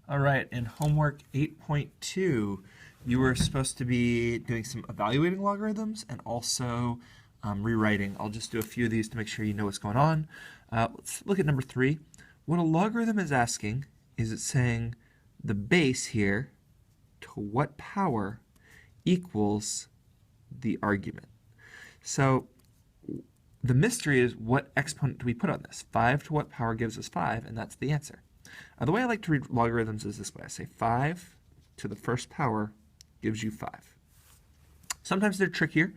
All right, in homework 8.2, you were supposed to be doing some evaluating logarithms and also rewriting. I'll just do a few of these to make sure you know what's going on. Let's look at number 3. What a logarithm is asking is it's saying the base here to what power equals the argument. So the mystery is, what exponent do we put on this? 5 to what power gives us 5, and that's the answer. The way I like to read logarithms is this way. I say 5 to the first power gives you 5. Sometimes they're trickier.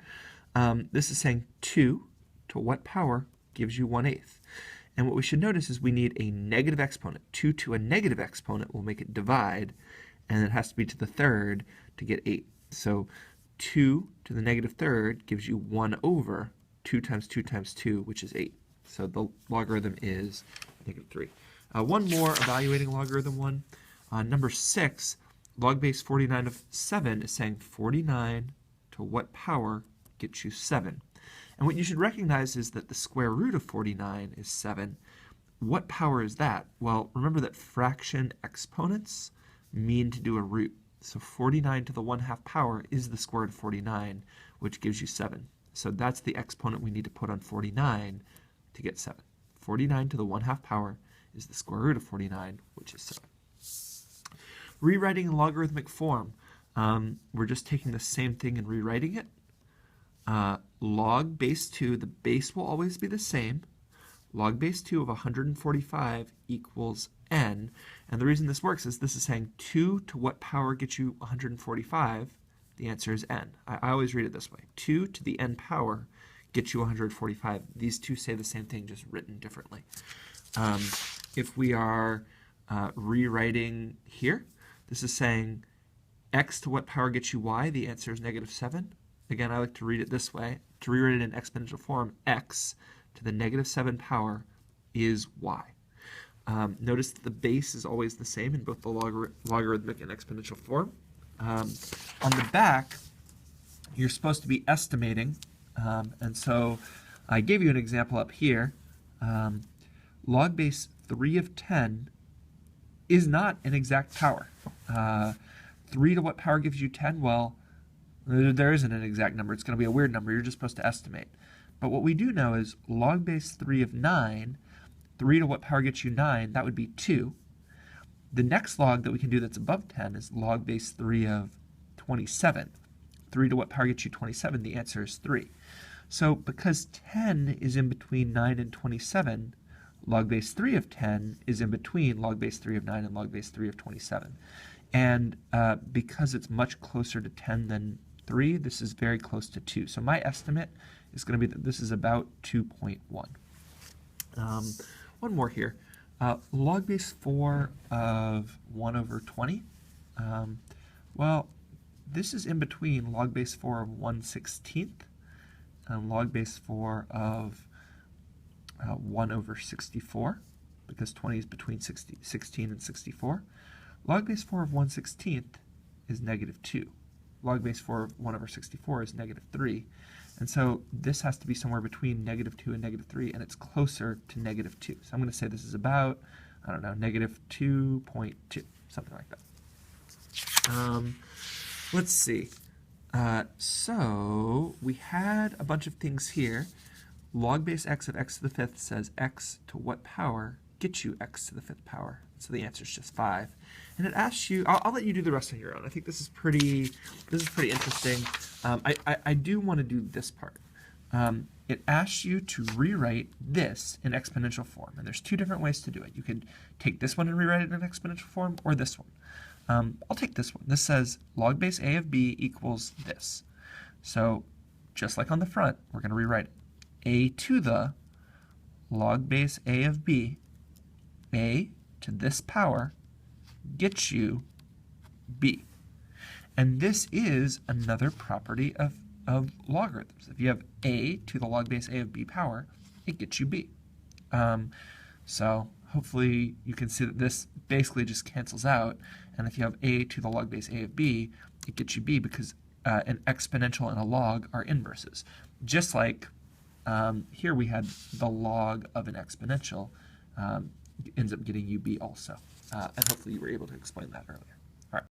This is saying 2 to what power gives you 1/8. And what we should notice is we need a negative exponent. 2 to a negative exponent will make it divide, and it has to be to the third to get 8. So 2 to the negative third gives you 1 over 2 times 2 times 2, which is 8. So the logarithm is -3. One more evaluating logarithm one. Number 6, log base 49 of 7 is saying 49 to what power gets you 7. And what you should recognize is that the square root of 49 is 7. What power is that? Well, remember that fraction exponents mean to do a root. So 49 to the 1/2 power is the square root of 49, which gives you 7. So that's the exponent we need to put on 49 to get 7. 49 to the 1/2 power is the square root of 49, which is 7. Rewriting in logarithmic form. We're just taking the same thing and rewriting it. Log base 2, the base will always be the same. Log base 2 of 145 equals n. And the reason this works is this is saying 2 to what power gets you 145? The answer is n. I always read it this way. 2 to the n power gets you 145. These two say the same thing, just written differently. If we are rewriting here, this is saying x to what power gets you y? The answer is -7. Again, I like to read it this way. To rewrite it in exponential form, x to the -7 power is y. Notice that the base is always the same in both the logarithmic and exponential form. On the back, you're supposed to be estimating, and so I gave you an example up here. Log base 3 of 10 is not an exact power. 3 to what power gives you 10? Well, there isn't an exact number. It's going to be a weird number. You're just supposed to estimate. But what we do know is log base 3 of 9, 3 to what power gets you 9? That would be 2. The next log that we can do that's above 10 is log base 3 of 27. 3 to what power gets you 27? The answer is 3. So because 10 is in between 9 and 27, log base 3 of 10 is in between log base 3 of 9 and log base 3 of 27. And because it's much closer to 10 than 3, this is very close to 2. So my estimate is going to be that this is about 2.1. One more here. Log base 4 of 1 over 20. Well, this is in between log base 4 of 1/16 and log base 4 of 1 over 64, because 20 is between 16 and 64. Log base 4 of 1/16 is -2. Log base 4 of 1 over 64 is -3. And so this has to be somewhere between -2 and -3, and it's closer to -2. So I'm going to say this is about, I don't know, -2.2, something like that. Let's see. So we had a bunch of things here. Log base x of x to the 5th says x to what power gets you x to the 5th power. So the answer is just 5. And it asks you, I'll let you do the rest on your own. I think this is pretty interesting. I do want to do this part. It asks you to rewrite this in exponential form. And there's two different ways to do it. You could take this one and rewrite it in exponential form, or this one. I'll take this one. This says log base a of b equals this. So just like on the front, we're going to rewrite it. A to the log base a of b, a to this power, gets you b. And this is another property of logarithms. If you have a to the log base a of b power, it gets you b. So hopefully you can see that this basically just cancels out. And if you have a to the log base a of b, it gets you b, because an exponential and a log are inverses. Just like here we had the log of an exponential ends up getting you b also. and hopefully you were able to explain that earlier.